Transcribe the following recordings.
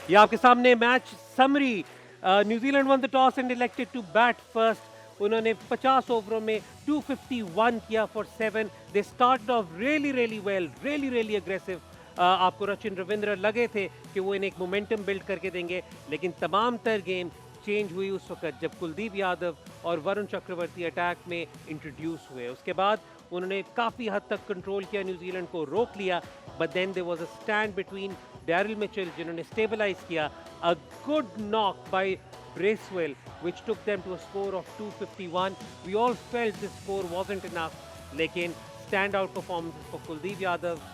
ये आपके सामने match summary. New Zealand won the toss and elected to bat first. उन्होंने 50 ओवरों में 251 किया for 7। They start off really really well, really really aggressive. आपको रचिन रविंद्र लगे थे कि वो इन्हें एक मोमेंटम बिल्ड करके देंगे, लेकिन तमाम तर गेम चेंज हुई उस वक्त जब कुलदीप यादव और वरुण चक्रवर्ती अटैक में इंट्रोड्यूस हुए। उसके बाद उन्होंने काफ़ी हद तक कंट्रोल किया, न्यूजीलैंड को रोक लिया, but then there was a stand between Daryl Mitchell जिन्होंने स्टेबलाइज किया, a good knock by Bracewell which took them to a score of 251. We all felt this score wasn't enough, लेकिन stand out performances for Kuldeep Yadav,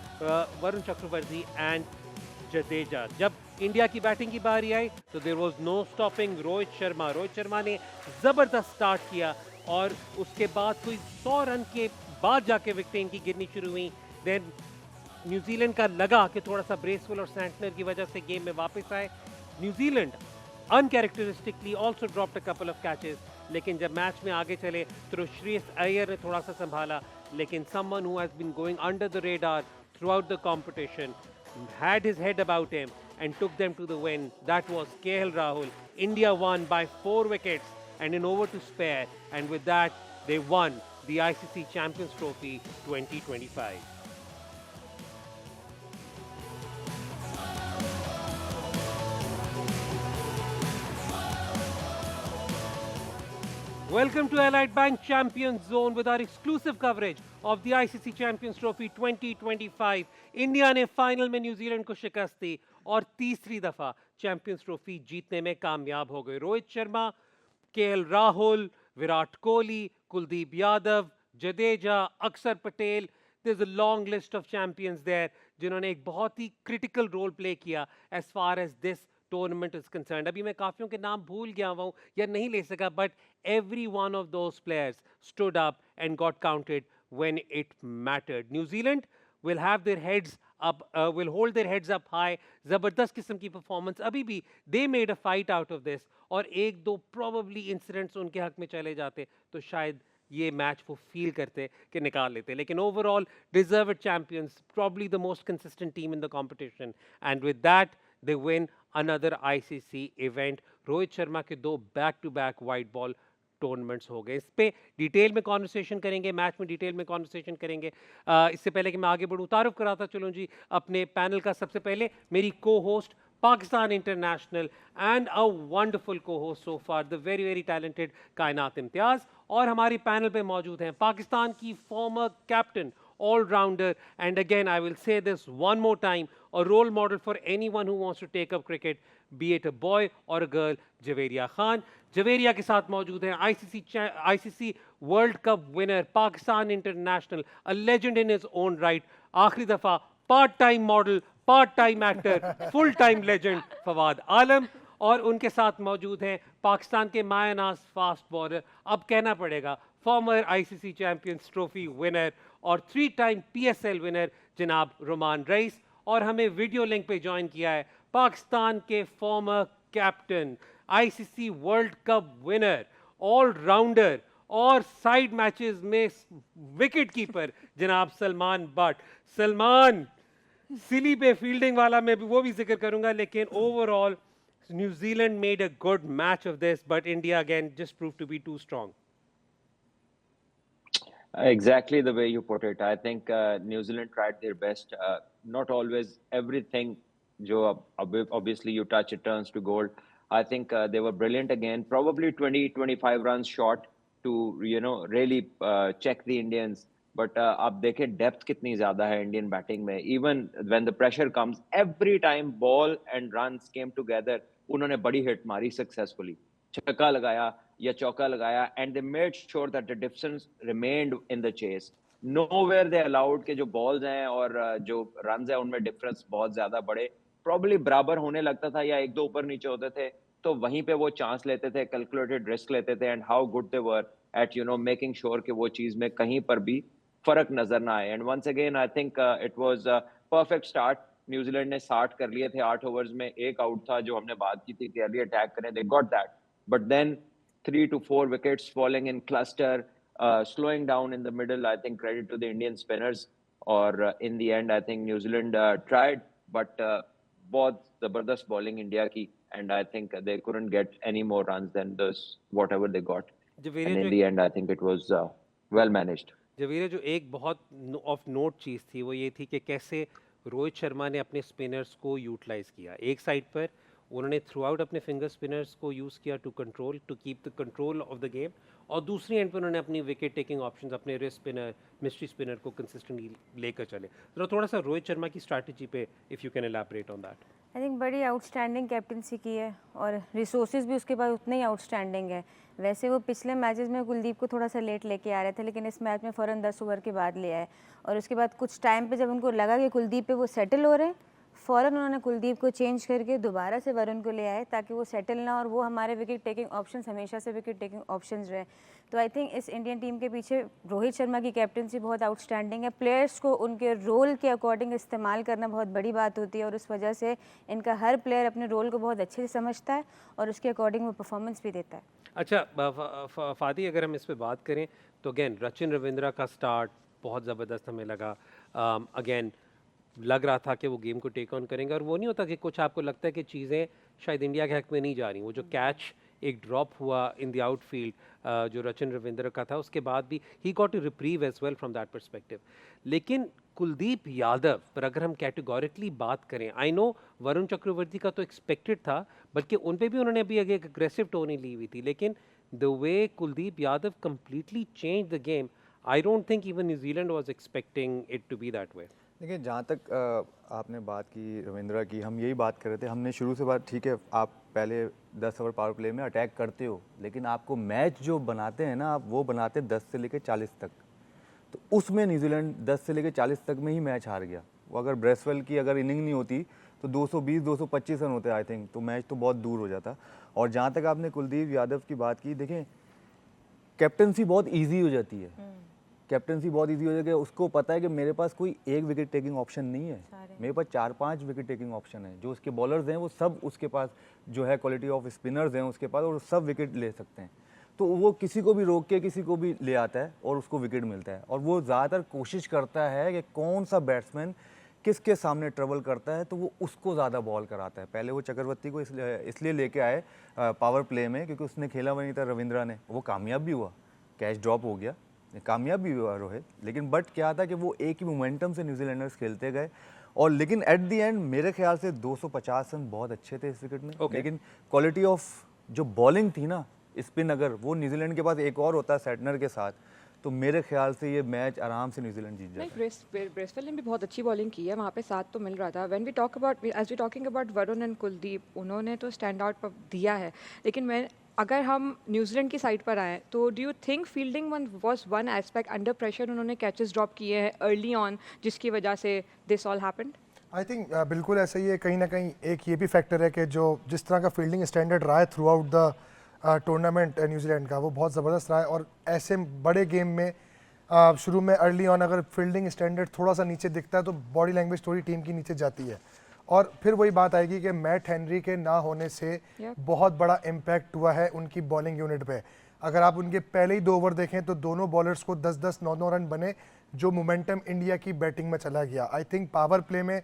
Varun Chakravarti and Jadeja. जब India की batting की बारी आई तो there was no stopping Rohit Sharma. Rohit Sharma ने जबरदस्त start किया और उसके बाद कोई 100 रन के बाद जाके विकेटें इनकी गिरनी शुरू हुई। देन न्यूजीलैंड का लगा कि थोड़ा सा ब्रेसवेल और सैंटनर की वजह से गेम में वापस आए। New Zealand uncharacteristically also dropped a couple of catches, लेकिन जब मैच में आगे चले तो श्रेयस अय्यर ने थोड़ा सा संभाला, लेकिन someone who has been going under the radar throughout the competition had his head about him and took them to the win. That was KL Rahul. India won by 4 wickets and in over to spare, and with that they won the ICC Champions Trophy 2025. Welcome to Allied Bank Champions Zone with our exclusive coverage of the ICC Champions Trophy 2025. India ने final में New Zealand को शिकस्त दी और तीसरी दफा champions trophy जीतने में कामयाब हो गए। रोहित शर्मा, केएल राहुल, विराट कोहली, कुलदीप यादव, जडेजा, अक्षर Patel, there's a long list of champions there जिन्होंने एक बहुत ही क्रिटिकल रोल प्ले किया as far as this tournament is concerned. अभी मैं काफियों के नाम भूल गया हूँ या नहीं ले सका, but every one of those players stood up and got counted when it mattered. New Zealand will have their heads up, will hold their heads up high. जबरदस्त किस्म की परफॉर्मेंस अभी भी, they made a fight out of this, और एक दो probably incidents उनके हक में चले जाते तो शायद ये मैच वो फील करते कि निकाल लेते, लेकिन overall deserved champions, probably the most consistent team in the competition, and with that they win another ICC event. Rohit Sharma के दो back to back white ball tournaments हो गए। इस पे डिटेल में कॉन्वर्सेशन करेंगे, मैच में डिटेल में कॉन्वर्सेशन करेंगे। इससे पहले कि मैं आगे बढ़ूँ, तारुफ कराता चलूँ जी अपने पैनल का। सबसे पहले मेरी co host, Pakistan international and a wonderful co host so far, the very very talented Kainat Imtiaz, और हमारी पैनल पे मौजूद हैं पाकिस्तान की former captain, all-rounder, and again I will say this one more time, a role model for anyone who wants to take up cricket, be it a boy or a girl, Javeria Khan. Javeria के साथ मौजूद हैं ICC world cup winner, Pakistan international, a legend in his own right, आखिरी दफा part time model, part time actor, full time legend Fawad Alam, और उनके साथ मौजूद हैं पाकिस्तान के मायानाज फास्ट बॉलर, अब कहना पड़ेगा farmer ICC champions trophy winner और 3 टाइम पीएसएल विनर जनाब रोमान रईस, और हमें वीडियो लिंक पे ज्वाइन किया है पाकिस्तान के former captain, ICC world cup winner, all rounder और साइड मैचेस में विकेट कीपर जनाब सलमान बट। सलमान, सिली पे फील्डिंग वाला मैं भी वो भी जिक्र करूंगा, लेकिन overall New Zealand made a good match of this, but India again just proved to be too strong. Exactly the way you put it. I think New Zealand tried their best. Not always everything, Joe, obviously you touch, it turns to gold. I think they were brilliant again. Probably 20, 25 runs short to, really check the Indians. But आप देखें depth कितनी ज़्यादा है Indian batting में. Even when the pressure comes, every time ball and runs came together, उन्होंने बड़ी hit मारी successfully. छक्का लगाया या चौका लगाया, and they made sure that the distance remained in the chase. Nowhere they allowed कि जो balls हैं और जो runs हैं उनमें difference बहुत ज़्यादा बड़े, probably बराबर होने लगता था या एक दो ऊपर नीचे होते थे, तो वहीं पे वो chance लेते थे, calculated risk लेते थे, and how good they were at making sure कि वो चीज़ में कहीं पर भी फर्क नजर ना आए. And once again I think it was a perfect start. New Zealand ने 60 कर लिए थे 8 ओवर्स में, एक आउट था जो हमने बात की थी कि अर्ली अटैक करें, they got that. But then 3 to 4 wickets falling in cluster, slowing down in the middle. I think credit to the Indian spinners. Or in the end, I think New Zealand tried, but बहुत जबरदस्त bowling India की, and I think they couldn't get any more runs than this whatever they got, Javeria and जो in the end I think it was well managed. Javeria जो एक बहुत of note चीज़ थी वो ये थी कि कैसे रोहित शर्मा ने अपने स्पिनर्स को यूटिलाइज किया। एक साइड पर उन्होंने थ्रू आउट अपने फिंगर स्पिनर्स को यूज़ किया to keep the control of the game, और दूसरी एंड पर उन्होंने अपनी विकेट टेकिंग ऑप्शंस, अपने रिस्ट स्पिनर, मिस्ट्री स्पिनर को कंसिस्टेंटली लेकर चले। तो थोड़ा सा रोहित शर्मा की स्ट्रैटेजी पे if you can elaborate on that. I think बड़ी आउटस्टैंडिंग कैप्टनसी की है और रिसोर्सेज भी उसके पास उतने ही आउटस्टैंडिंग है। वैसे वो पिछले मैचेस में कुलदीप को थोड़ा सा लेट लेके आ रहे थे, लेकिन इस मैच में फ़ौरन 10 ओवर के बाद ले आए, और उसके बाद कुछ टाइम पे जब उनको लगा कि कुलदीप पे वो सेटल हो रहे हैं, फ़ौरन उन्होंने कुलदीप को चेंज करके दोबारा से वरुण को ले आए ताकि वो सेटल ना, और वो हमारे विकेट टेकिंग ऑप्शंस हमेशा से विकेट टेकिंग ऑप्शंस रहे। तो आई थिंक इस इंडियन टीम के पीछे रोहित शर्मा की कैप्टनसी बहुत आउटस्टैंडिंग है। प्लेयर्स को उनके रोल के अकॉर्डिंग इस्तेमाल करना बहुत बड़ी बात होती है, और उस वजह से इनका हर प्लेयर अपने रोल को बहुत अच्छे से समझता है और उसके अकॉर्डिंग वो परफॉर्मेंस भी देता है। अच्छा फादी, अगर हम इस पे बात करें तो अगेन रचिन रविंद्रा का स्टार्ट बहुत ज़बरदस्त हमें लगा। अगेन लग रहा था कि वो गेम को टेक ऑन करेंगे, और वो नहीं होता कि कुछ आपको लगता है कि चीज़ें शायद इंडिया के हक में नहीं जा रही। वो जो कैच एक ड्रॉप हुआ इन द आउटफील्ड जो रचिन रविंद्र का था, उसके बाद भी he got two reprieve as well from that perspective. लेकिन कुलदीप यादव पर अगर हम कैटेगोरिकली बात करें, आई नो वरुण चक्रवर्ती का तो एक्सपेक्टेड था, बल्कि उन पे भी उन्होंने अभी आगे एक अग्रेसिव टोन ही ली हुई थी, लेकिन the way Kuldeep Yadav completely change the game, I don't think even New Zealand was expecting it to be that way. देखिए, जहाँ तक आपने बात की रविंद्रा की, हम यही बात कर रहे थे। हमने शुरू से बात, ठीक है आप पहले 10 ओवर पावर प्ले में अटैक करते हो, लेकिन आपको मैच जो बनाते हैं ना, आप वो बनाते हैं 10 से लेकर 40 तक। तो उसमें न्यूजीलैंड 10 से लेकर 40 तक में ही मैच हार गया। वो अगर ब्रेसवेल की अगर इनिंग नहीं होती तो 220-225 रन होते आई थिंक, तो मैच तो बहुत दूर हो जाता। और जहाँ तक आपने कुलदीप यादव की बात की, देखें कैप्टनसी बहुत ईजी हो जाती है। कैप्टनसी बहुत इजी हो जाएगा। उसको पता है कि मेरे पास कोई एक विकेट टेकिंग ऑप्शन नहीं है, मेरे पास 4-5 विकेट टेकिंग ऑप्शन है। जो उसके बॉलर्स हैं वो सब उसके पास जो है क्वालिटी ऑफ स्पिनर्स हैं उसके पास, और सब विकेट ले सकते हैं। तो वो किसी को भी रोक के किसी को भी ले आता है और उसको विकेट मिलता है। और वो ज़्यादातर कोशिश करता है कि कौन सा बैट्समैन किसके सामने ट्रबल करता है तो वो उसको ज़्यादा बॉल कराता है। पहले वो चक्रवर्ती को इसलिए लेके आए पावर प्ले में क्योंकि उसने खेला हुआ नहीं था रविंद्रा ने, वो कामयाब भी हुआ, कैच ड्रॉप हो गया, कामयाब भी हुआ रोहित। लेकिन बट क्या था कि वो एक ही मोमेंटम से न्यूजीलैंडर्स खेलते गए, और लेकिन एट द एंड मेरे ख्याल से 250 रन बहुत अच्छे थे इस विकेट में। लेकिन क्वालिटी ऑफ जो बॉलिंग थी ना, स्पिन अगर वो न्यूजीलैंड के पास एक और होता है सेटनर के साथ, तो मेरे ख्याल से ये मैच आराम से न्यूजीलैंड जीत जाता। नहीं, ब्रेसवेल ने भी बहुत अच्छी बॉलिंग की है, वहाँ पे साथ तो मिल रहा था। When we talk about as we talking about Varun and Kuldeep, उन्होंने तो स्टैंड आउट दिया है। लेकिन अगर हम न्यूजीलैंड की साइड पर आए तो do you think fielding was one aspect, under pressure उन्होंने कैचेस ड्रॉप किए हैं अर्ली ऑन जिसकी वजह से this all happened? I think बिल्कुल ऐसा ही है। कहीं ना कहीं एक ये भी फैक्टर है कि जो जिस तरह का फील्डिंग स्टैंडर्ड रहा है through out the tournament New Zealand का, वो बहुत ज़बरदस्त रहा है। और ऐसे बड़े गेम में शुरू में अर्ली ऑन अगर फील्डिंग स्टैंडर्ड थोड़ा सा नीचे दिखता है तो बॉडी लैंग्वेज थोड़ी टीम की नीचे जाती है, और फिर वही बात आएगी कि मैट हेनरी के ना होने से बहुत बड़ा इम्पैक्ट हुआ है उनकी बॉलिंग यूनिट पे। अगर आप उनके पहले ही 2 ओवर देखें तो दोनों बॉलर्स को 10-10, 9-9 रन बने, जो मोमेंटम इंडिया की बैटिंग में चला गया। आई थिंक पावर प्ले में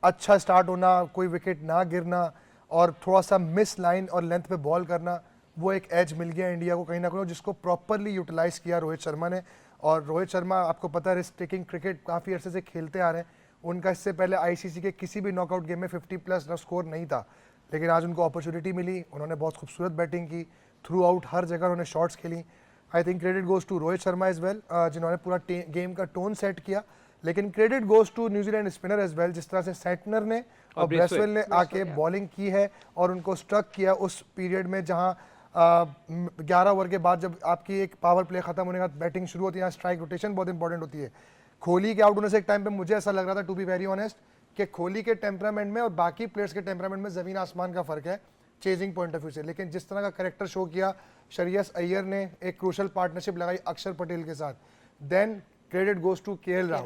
अच्छा स्टार्ट होना, कोई विकेट ना गिरना और थोड़ा सा मिस लाइन और लेंथ पे बॉल करना, वो एक एज मिल गया इंडिया को कहीं ना कहीं, जिसको प्रॉपरली यूटिलाइज़ किया रोहित शर्मा ने। और रोहित शर्मा आपको पता है रिस्क टेकिंग क्रिकेट काफ़ी अर्से से खेलते आ रहे हैं। उनका इससे पहले आईसीसी के किसी भी नॉकआउट गेम में 50+ स्कोर नहीं था, लेकिन आज उनको अपॉर्चुनिटी मिली, उन्होंने बहुत खूबसूरत बैटिंग की, थ्रू आउट हर जगह उन्होंने शॉट्स खेली। I think credit goes to Rohit Sharma as well, जिन्होंने पूरा गेम का टोन सेट किया। लेकिन credit goes to New Zealand spinner as well, जिस तरह से सेटनर ने और ब्रेसवेल ने आके बॉलिंग की है और उनको स्ट्रक किया उस पीरियड में जहाँ 11 ओवर के बाद जब आपकी एक पावर प्ले खत्म होने के बाद बैटिंग शुरू होती है, यहाँ स्ट्राइक रोटेशन बहुत इंपॉर्टेंट होती है। कोहली के आउट होने से एक टाइम पे मुझे ऐसा लग रहा था, टू बी वेरी ऑनेस्ट, कि कोहली के टेम्परामेंट में और बाकी प्लेयर्स के टेम्परामेंट में ज़मीन आसमान का फ़र्क है चेजिंग पॉइंट ऑफ व्यू से। लेकिन जिस तरह का करेक्टर शो किया श्रेयस अय्यर ने, एक क्रूशल पार्टनरशिप लगाई अक्षर पटेल के साथ, then credit goes to KL Rahul.